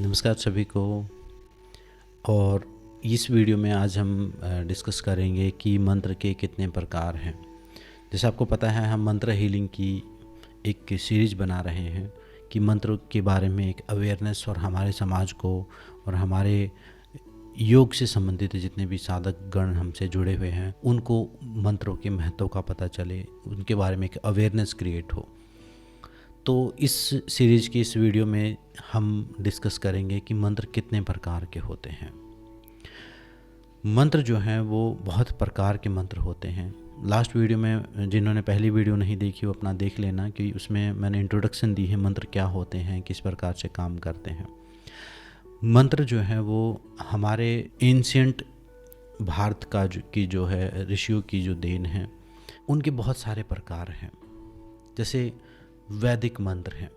नमस्कार सभी को। और इस वीडियो में आज हम डिस्कस करेंगे कि मंत्र के कितने प्रकार हैं। जैसे आपको पता है, हम मंत्र हीलिंग की एक सीरीज बना रहे हैं कि मंत्र के बारे में एक अवेयरनेस और हमारे समाज को और हमारे योग से संबंधित जितने भी साधक गण हमसे जुड़े हुए हैं उनको मंत्रों के महत्व का पता चले, उनके बारे में एक अवेयरनेस क्रिएट हो। तो इस सीरीज की इस वीडियो में हम डिस्कस करेंगे कि मंत्र कितने प्रकार के होते हैं। मंत्र जो हैं वो बहुत प्रकार के मंत्र होते हैं। लास्ट वीडियो में जिन्होंने पहली वीडियो नहीं देखी वो अपना देख लेना, कि उसमें मैंने इंट्रोडक्शन दी है मंत्र क्या होते हैं, किस प्रकार से काम करते हैं। मंत्र जो है वो हमारे एंशिएंट भारत का की जो है ऋषियों की जो देन है, उनके बहुत सारे प्रकार हैं। जैसे वैदिक मंत्र हैं।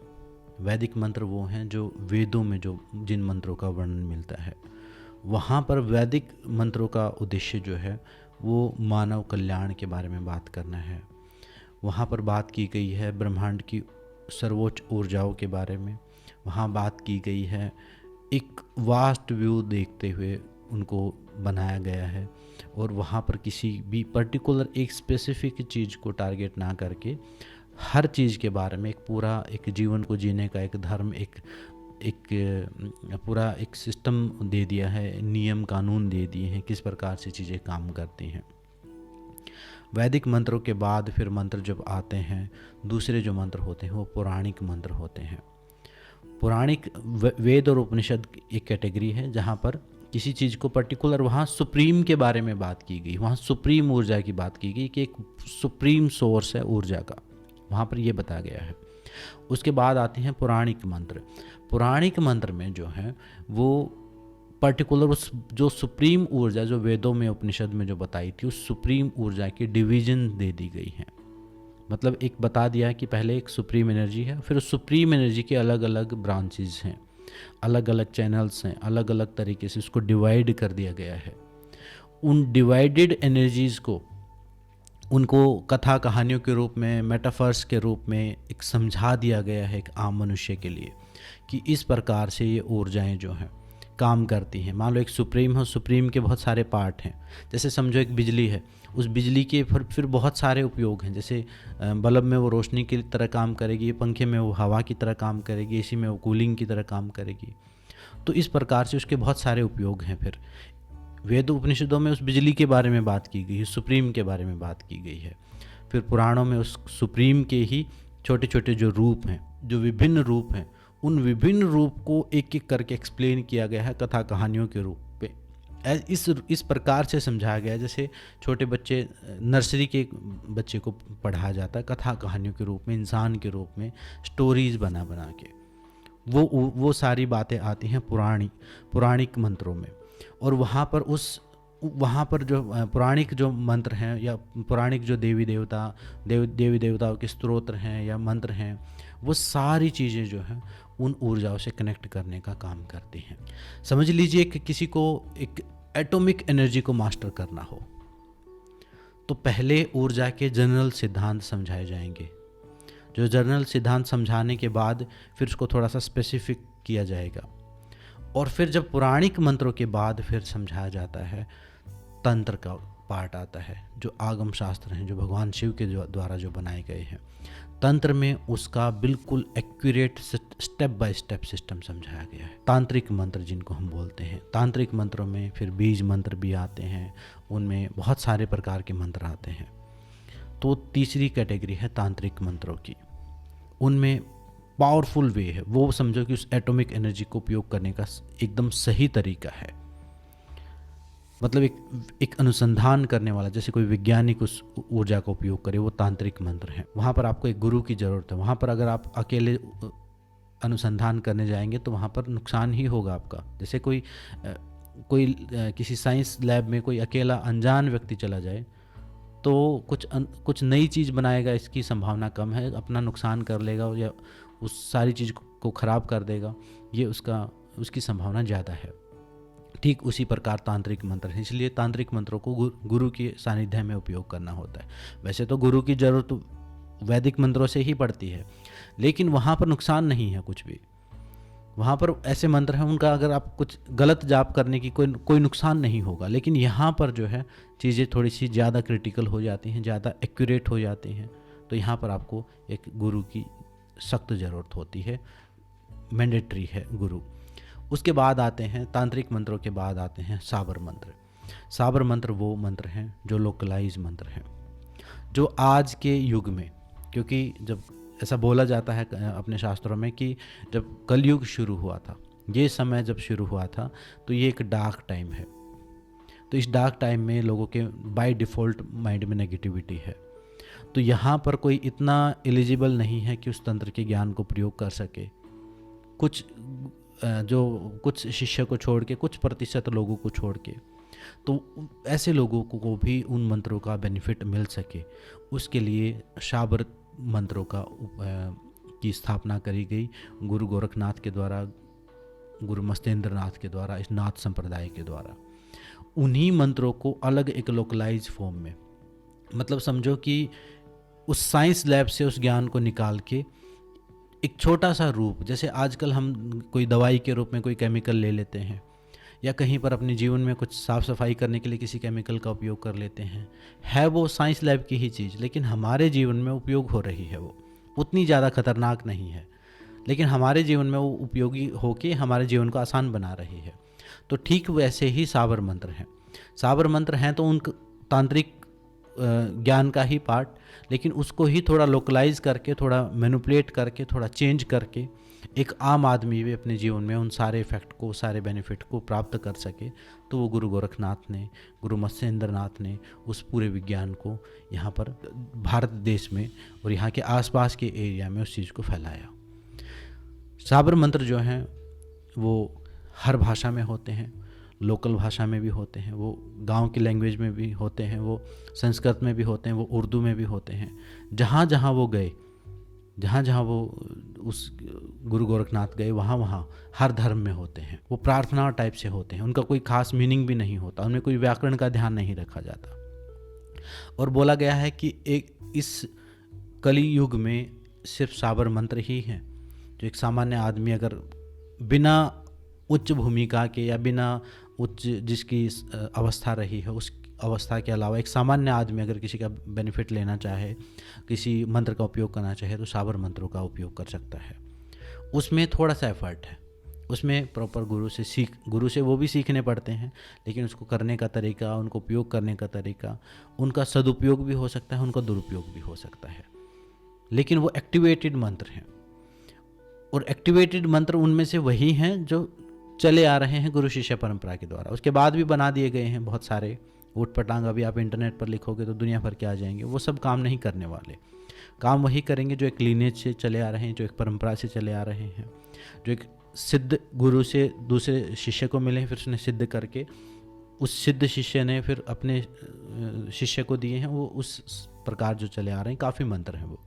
वैदिक मंत्र वो हैं जो वेदों में जो जिन मंत्रों का वर्णन मिलता है, वहाँ पर वैदिक मंत्रों का उद्देश्य जो है वो मानव कल्याण के बारे में बात करना है। वहाँ पर बात की गई है ब्रह्मांड की सर्वोच्च ऊर्जाओं के बारे में। वहाँ बात की गई है, एक वास्ट व्यू देखते हुए उनको बनाया गया है। और वहाँ पर किसी भी पर्टिकुलर एक स्पेसिफिक चीज़ को टारगेट ना करके हर चीज़ के बारे में एक पूरा एक जीवन को जीने का एक धर्म, एक पूरा एक सिस्टम दे दिया है, नियम कानून दे दिए हैं किस प्रकार से चीज़ें काम करती हैं। वैदिक मंत्रों के बाद फिर मंत्र जब आते हैं, दूसरे जो मंत्र होते हैं वो पौराणिक मंत्र होते हैं। पौराणिक वेद और उपनिषद एक कैटेगरी है जहाँ पर किसी चीज़ को पर्टिकुलर वहाँ सुप्रीम के बारे में बात की गई, वहाँ सुप्रीम ऊर्जा की बात की गई कि एक सुप्रीम सोर्स है ऊर्जा का, वहाँ पर ये बताया गया है। उसके बाद आते हैं पौराणिक मंत्र। पौराणिक मंत्र में जो है वो पर्टिकुलर उस जो सुप्रीम ऊर्जा जो वेदों में उपनिषद में जो बताई थी उस सुप्रीम ऊर्जा की डिवीजन दे दी गई है। मतलब एक बता दिया है कि पहले एक सुप्रीम एनर्जी है, फिर उस सुप्रीम एनर्जी के अलग अलग ब्रांचेस हैं, अलग अलग चैनल्स हैं, अलग अलग तरीके से उसको डिवाइड कर दिया गया है। उन डिवाइडेड एनर्जीज़ को उनको कथा कहानियों के रूप में, मेटाफर्स के रूप में एक समझा दिया गया है एक आम मनुष्य के लिए कि इस प्रकार से ये ऊर्जाएं जो हैं काम करती हैं। मान लो एक सुप्रीम हो, सुप्रीम के बहुत सारे पार्ट हैं। जैसे समझो एक बिजली है, उस बिजली के फिर बहुत सारे उपयोग हैं। जैसे बल्ब में वो रोशनी की तरह काम करेगी, पंखे में वो हवा की तरह काम करेगी, एसी में वो कूलिंग की तरह काम करेगी। तो इस प्रकार से उसके बहुत सारे उपयोग हैं। फिर वेद उपनिषदों में उस बिजली के बारे में बात की गई है, सुप्रीम के बारे में बात की गई है। फिर पुराणों में उस सुप्रीम के ही छोटे छोटे जो रूप हैं, जो विभिन्न रूप हैं, उन विभिन्न रूप को एक एक करके एक्सप्लेन किया गया है कथा कहानियों के रूप पे। इस प्रकार से समझाया गया है जैसे छोटे बच्चे, नर्सरी के बच्चे को पढ़ाया जाता है कथा कहानियों के रूप में, इंसान के रूप में, स्टोरीज बना बना के। वो सारी बातें आती हैं पुराणिक मंत्रों में। और वहाँ पर जो पौराणिक जो मंत्र हैं या पौराणिक जो देवी देवताओं के स्तोत्र हैं या मंत्र हैं, वो सारी चीज़ें जो हैं उन ऊर्जाओं से कनेक्ट करने का काम करती हैं। समझ लीजिए कि किसी को एक एटॉमिक एनर्जी को मास्टर करना हो तो पहले ऊर्जा के जनरल सिद्धांत समझाए जाएंगे। जो जनरल सिद्धांत समझाने के बाद फिर उसको थोड़ा सा स्पेसिफिक किया जाएगा। और फिर जब पौराणिक मंत्रों के बाद फिर समझाया जाता है, तंत्र का पार्ट आता है, जो आगम शास्त्र हैं, जो भगवान शिव के द्वारा जो बनाए गए हैं। तंत्र में उसका बिल्कुल accurate step by step system समझाया गया है। तांत्रिक मंत्र जिनको हम बोलते हैं, तांत्रिक मंत्रों में फिर बीज मंत्र भी आते हैं, उनमें बहुत सारे प्रकार के मंत्र आते हैं। तो तीसरी कैटेगरी है तांत्रिक मंत्रों की। उनमें पावरफुल वे है, वो समझो कि उस एटॉमिक एनर्जी को उपयोग करने का एकदम सही तरीका है। मतलब एक अनुसंधान करने वाला, जैसे कोई वैज्ञानिक उस ऊर्जा का उपयोग करे, वो तांत्रिक मंत्र है। वहाँ पर आपको एक गुरु की ज़रूरत है। वहाँ पर अगर आप अकेले अनुसंधान करने जाएंगे तो वहाँ पर नुकसान ही होगा आपका। जैसे कोई किसी साइंस लैब में कोई अकेला अनजान व्यक्ति चला जाए तो कुछ नई चीज़ बनाएगा, इसकी संभावना कम है, अपना नुकसान कर लेगा या उस सारी चीज़ को ख़राब कर देगा, ये उसकी संभावना ज़्यादा है। ठीक उसी प्रकार तांत्रिक मंत्र है, इसलिए तांत्रिक मंत्रों को गुरु के सानिध्य में उपयोग करना होता है। वैसे तो गुरु की ज़रूरत वैदिक मंत्रों से ही पड़ती है, लेकिन वहाँ पर नुकसान नहीं है कुछ भी। वहाँ पर ऐसे मंत्र हैं उनका अगर आप कुछ गलत जाप करने की कोई नुकसान नहीं होगा, लेकिन यहाँ पर जो है चीज़ें थोड़ी सी ज़्यादा क्रिटिकल हो जाती हैं, ज़्यादा एक्यूरेट हो जाती हैं। तो यहाँ पर आपको एक गुरु की सख्त ज़रूरत होती है, मैंडेटरी है गुरु। उसके बाद आते हैं तांत्रिक मंत्रों के बाद आते हैं साबर मंत्र। साबर मंत्र वो मंत्र हैं जो लोकलाइज मंत्र हैं, जो आज के युग में, क्योंकि जब ऐसा बोला जाता है अपने शास्त्रों में कि जब कलयुग शुरू हुआ था, ये समय जब शुरू हुआ था, तो ये एक डार्क टाइम है। तो इस डार्क टाइम में लोगों के बाय डिफ़ॉल्ट माइंड में नेगेटिविटी है। तो यहाँ पर कोई इतना एलिजिबल नहीं है कि उस तंत्र के ज्ञान को प्रयोग कर सके। कुछ शिष्य को छोड़ के, कुछ प्रतिशत लोगों को छोड़ के, तो ऐसे लोगों को भी उन मंत्रों का बेनिफिट मिल सके, उसके लिए साबर मंत्रों की स्थापना करी गई गुरु गोरखनाथ के द्वारा, गुरु मस्तेंद्र नाथ के द्वारा, इस नाथ संप्रदाय के द्वारा। उन्हीं मंत्रों को अलग एक लोकलाइज फॉर्म में, मतलब समझो कि उस साइंस लैब से उस ज्ञान को निकाल के एक छोटा सा रूप, जैसे आजकल हम कोई दवाई के रूप में कोई केमिकल ले लेते हैं, या कहीं पर अपने जीवन में कुछ साफ़ सफाई करने के लिए किसी केमिकल का उपयोग कर लेते हैं, है वो साइंस लैब की ही चीज़, लेकिन हमारे जीवन में उपयोग हो रही है। वो उतनी ज़्यादा खतरनाक नहीं है, लेकिन हमारे जीवन में वो उपयोगी होके हमारे जीवन को आसान बना रही है। तो ठीक वैसे ही साबर मंत्र हैं। साबर मंत्र हैं तो उन तांत्रिक ज्ञान का ही पार्ट, लेकिन उसको ही थोड़ा लोकलाइज करके, थोड़ा मैनिपुलेट करके, थोड़ा चेंज करके एक आम आदमी भी अपने जीवन में उन सारे इफ़ेक्ट को, सारे बेनिफिट को प्राप्त कर सके। तो वो गुरु गोरखनाथ ने, गुरु मत्स्येंद्र नाथ ने उस पूरे विज्ञान को यहाँ पर भारत देश में और यहाँ के आसपास के एरिया में उस चीज़ को फैलाया। साबर मंत्र जो हैं वो हर भाषा में होते हैं, लोकल भाषा में भी होते हैं, वो गांव की लैंग्वेज में भी होते हैं, वो संस्कृत में भी होते हैं, वो उर्दू में भी होते हैं। जहाँ जहाँ वो गए, जहाँ जहाँ वो उस गुरु गोरखनाथ गए, वहाँ वहाँ हर धर्म में होते हैं। वो प्रार्थना टाइप से होते हैं, उनका कोई खास मीनिंग भी नहीं होता, उनमें कोई व्याकरण का ध्यान नहीं रखा जाता। और बोला गया है कि एक इस कली युग में सिर्फ साबर मंत्र ही हैं जो एक सामान्य आदमी अगर बिना उच्च भूमिका के या बिना उच्च जिसकी अवस्था रही है उस अवस्था के अलावा एक सामान्य आदमी अगर किसी का बेनिफिट लेना चाहे, किसी मंत्र का उपयोग करना चाहे, तो साबर मंत्रों का उपयोग कर सकता है। उसमें थोड़ा सा एफर्ट है, उसमें प्रॉपर गुरु से वो भी सीखने पड़ते हैं, लेकिन उसको करने का तरीका, उनको उपयोग करने का तरीका, उनका सदुपयोग भी हो सकता है, उनका दुरुपयोग भी हो सकता है। लेकिन वो एक्टिवेटेड मंत्र हैं, और एक्टिवेटेड मंत्र उनमें से वही हैं जो चले आ रहे हैं गुरु शिष्य परंपरा के द्वारा। उसके बाद भी बना दिए गए हैं बहुत सारे, ऊट पटांग अभी आप इंटरनेट पर लिखोगे तो दुनिया भर के आ जाएंगे। वो सब काम नहीं करने वाले, काम वही करेंगे जो एक लीनेज से चले आ रहे हैं, जो एक परंपरा से चले आ रहे हैं, जो एक सिद्ध गुरु से दूसरे शिष्य को मिले, फिर उसने सिद्ध करके उस सिद्ध शिष्य ने फिर अपने शिष्य को दिए हैं। वो उस प्रकार जो चले आ रहे हैं, काफ़ी मंत्र हैं वो।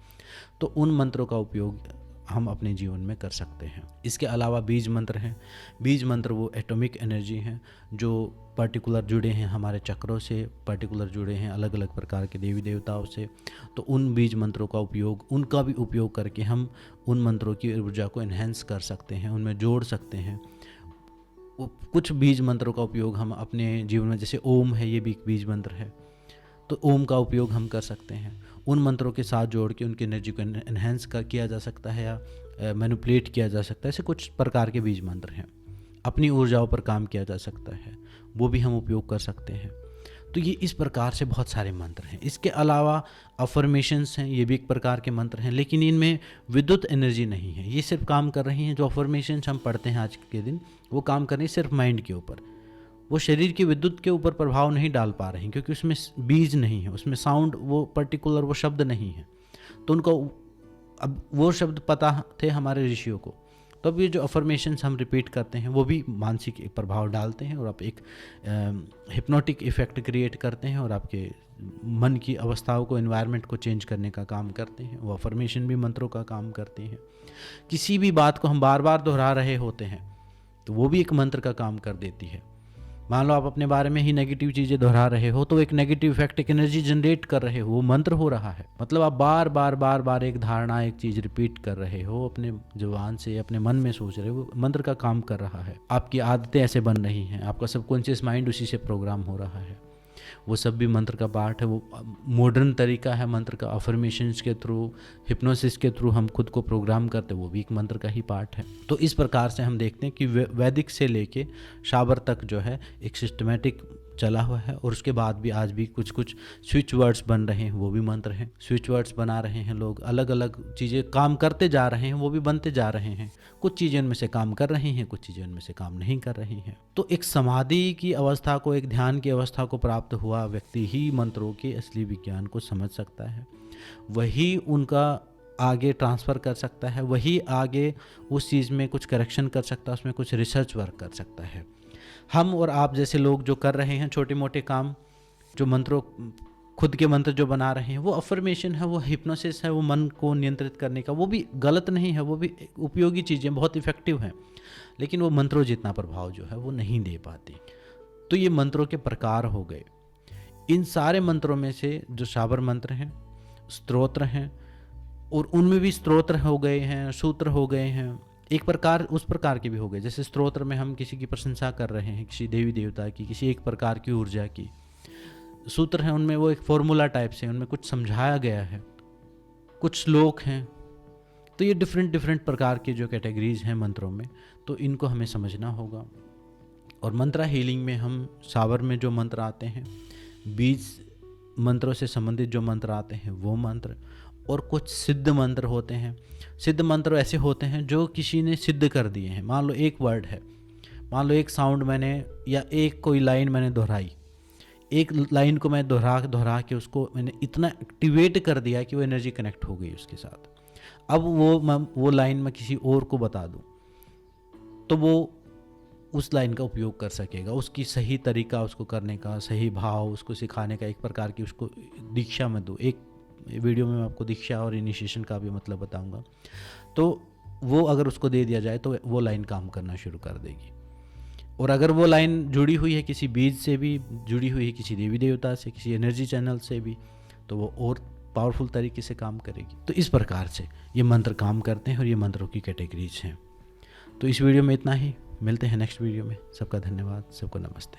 तो उन मंत्रों का उपयोग हम अपने जीवन में कर सकते हैं। इसके अलावा बीज मंत्र हैं। बीज मंत्र वो एटॉमिक एनर्जी हैं जो पर्टिकुलर जुड़े हैं हमारे चक्रों से, पर्टिकुलर जुड़े हैं अलग अलग प्रकार के देवी देवताओं से। तो उन बीज मंत्रों का उपयोग, उनका भी उपयोग करके हम उन मंत्रों की ऊर्जा को एनहेंस कर सकते हैं, उनमें जोड़ सकते हैं। कुछ बीज मंत्रों का उपयोग हम अपने जीवन में, जैसे ओम है, ये भी एक बीज मंत्र है, तो ओम का उपयोग हम कर सकते हैं। उन मंत्रों के साथ जोड़ के उनकी एनर्जी को एनहेंस किया जा सकता है या मैनिपुलेट किया जा सकता है। ऐसे कुछ प्रकार के बीज मंत्र हैं। अपनी ऊर्जाओं पर काम किया जा सकता है, वो भी हम उपयोग कर सकते हैं। तो ये इस प्रकार से बहुत सारे मंत्र हैं। इसके अलावा अफर्मेशंस हैं, ये भी एक प्रकार के मंत्र हैं, लेकिन इनमें विद्युत एनर्जी नहीं है। ये सिर्फ काम कर रही हैं, जो अफर्मेशंस हम पढ़ते हैं आज के दिन, वो काम कर रही हैं सिर्फ माइंड के ऊपर। वो शरीर की विद्युत के ऊपर प्रभाव नहीं डाल पा रहे हैं, क्योंकि उसमें बीज नहीं है, उसमें साउंड, वो पर्टिकुलर वो शब्द नहीं है। तो उनको अब वो शब्द पता थे हमारे ऋषियों को, तो अब ये जो अफर्मेशंस हम रिपीट करते हैं वो भी मानसिक एक प्रभाव डालते हैं और आप एक हिप्नोटिक इफेक्ट क्रिएट करते हैं और आपके मन की अवस्थाओं को, एनवायरनमेंट को चेंज करने का काम करते हैं। वो अफर्मेशन भी मंत्रों का काम करते हैं। किसी भी बात को हम बार बार दोहरा रहे होते हैं तो वो भी एक मंत्र का काम कर देती है। मान लो आप अपने बारे में ही नेगेटिव चीज़ें दोहरा रहे हो तो एक नेगेटिव इफेक्ट, एक एनर्जी जनरेट कर रहे हो, वो मंत्र हो रहा है। मतलब आप बार बार बार बार एक धारणा, एक चीज़ रिपीट कर रहे हो, अपने जुबान से अपने मन में सोच रहे हो, वो मंत्र का काम कर रहा है। आपकी आदतें ऐसे बन रही हैं, आपका सबकॉन्शियस माइंड उसी से प्रोग्राम हो रहा है। वो सब भी मंत्र का पार्ट है। वो मॉडर्न तरीका है मंत्र का, अफर्मेशंस के थ्रू, हिप्नोसिस के थ्रू हम खुद को प्रोग्राम करते, वो भी एक मंत्र का ही पार्ट है। तो इस प्रकार से हम देखते हैं कि वैदिक से लेके शाबर तक जो है एक सिस्टमेटिक चला हुआ है। और उसके बाद भी आज भी कुछ कुछ स्विच वर्ड्स बन रहे हैं, वो भी मंत्र हैं। स्विच वर्ड्स बना रहे हैं लोग, अलग अलग चीज़ें काम करते जा रहे हैं, वो भी बनते जा रहे हैं। कुछ चीज़ें उनमें से काम कर रही हैं, कुछ चीज़ें उनमें से काम नहीं कर रही हैं। तो एक समाधि की अवस्था को, एक ध्यान की अवस्था को प्राप्त हुआ व्यक्ति ही मंत्रों के असली विज्ञान को समझ सकता है, वही उनका आगे ट्रांसफ़र कर सकता है, वही आगे उस चीज़ में कुछ करेक्शन कर सकता है, उसमें कुछ रिसर्च वर्क कर सकता है। हम और आप जैसे लोग जो कर रहे हैं छोटे मोटे काम, जो मंत्रों, खुद के मंत्र जो बना रहे हैं, वो अफर्मेशन है, वो हिप्नोसिस है, वो मन को नियंत्रित करने का, वो भी गलत नहीं है, वो भी उपयोगी चीज़ें, बहुत इफ़ेक्टिव हैं। लेकिन वो मंत्रों जितना प्रभाव जो है वो नहीं दे पाती। तो ये मंत्रों के प्रकार हो गए। इन सारे मंत्रों में से जो शाबर मंत्र हैं, स्तोत्र हैं, और उनमें भी स्तोत्र हो गए हैं, सूत्र हो गए हैं, एक प्रकार उस प्रकार के भी हो गए। जैसे स्तोत्र में हम किसी की प्रशंसा कर रहे हैं, किसी देवी देवता की, किसी एक प्रकार की ऊर्जा की। सूत्र हैं, उनमें वो एक फॉर्मूला टाइप से, उनमें कुछ समझाया गया है, कुछ श्लोक हैं। तो ये डिफरेंट डिफरेंट प्रकार के जो कैटेगरीज हैं मंत्रों में, तो इनको हमें समझना होगा। और मंत्रा हीलिंग में हम शाबर में जो मंत्र आते हैं, बीज मंत्रों से संबंधित जो मंत्र आते हैं वो मंत्र, और कुछ सिद्ध मंत्र होते हैं। सिद्ध मंत्र ऐसे होते हैं जो किसी ने सिद्ध कर दिए हैं। मान लो एक वर्ड है, मान लो एक साउंड मैंने, या एक कोई लाइन मैंने दोहराई, एक लाइन को मैं दोहरा के उसको मैंने इतना एक्टिवेट कर दिया कि वो एनर्जी कनेक्ट हो गई उसके साथ। अब वो लाइन मैं किसी और को बता दूं तो वो उस लाइन का उपयोग कर सकेगा, उसकी सही तरीका उसको करने का, सही भाव उसको सिखाने का, एक प्रकार की उसको दीक्षा में दूँ। एक वीडियो में मैं आपको दीक्षा और इनिशिएशन का भी मतलब बताऊंगा। तो वो अगर उसको दे दिया जाए तो वो लाइन काम करना शुरू कर देगी। और अगर वो लाइन जुड़ी हुई है किसी बीज से भी, जुड़ी हुई है किसी देवी देवता से, किसी एनर्जी चैनल से भी, तो वो और पावरफुल तरीके से काम करेगी। तो इस प्रकार से ये मंत्र काम करते हैं और ये मंत्रों की कैटेगरीज हैं। तो इस वीडियो में इतना ही, मिलते हैं नेक्स्ट वीडियो में। सबका धन्यवाद, सबको नमस्ते।